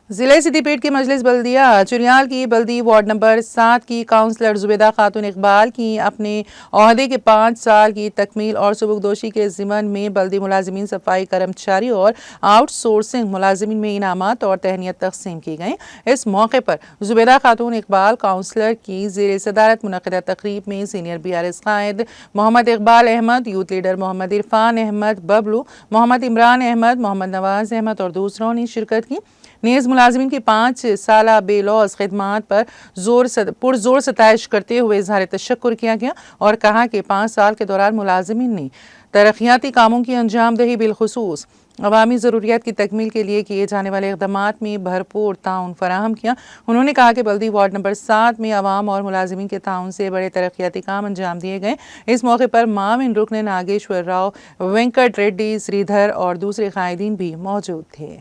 ضلع سدی پیٹ کی مجلس بلدیہ چریال کی بلدی وارڈ نمبر 7 کی کاؤنسلر زبیدہ خاتون اقبال کی اپنے عہدے کے 5 سال کی تکمیل اور سبکدوشی کے ضمن میں بلدی ملازمین، صفائی کرمچاری اور آؤٹ سورسنگ ملازمین میں انعامات اور تہنیت تقسیم کی گئیں۔ اس موقع پر زبیدہ خاتون اقبال کاؤنسلر کی زیر صدارت منعقدہ تقریب میں سینئر BRS قائد محمد اقبال احمد، یوتھ لیڈر محمد عرفان احمد ببلو، محمد عمران احمد، محمد نواز احمد اور دوسروں نے شرکت کی۔ نیز ملازمین کی 5 سالہ بے لوث خدمات پر پرزور ستائش کرتے ہوئے اظہار تشکر کیا گیا اور کہا کہ 5 سال کے دوران ملازمین نے ترقیاتی کاموں کی انجام دہی، بالخصوص عوامی ضروریات کی تکمیل کے لیے کیے جانے والے اقدامات میں بھرپور تعاون فراہم کیا۔ انہوں نے کہا کہ بلدی وارڈ نمبر 7 میں عوام اور ملازمین کے تعاون سے بڑے ترقیاتی کام انجام دیے گئے۔ اس موقع پر معاون رکن ناگیشور راؤ، وینکٹ ریڈی، سریدھر اور دوسرے قائدین بھی موجود تھے۔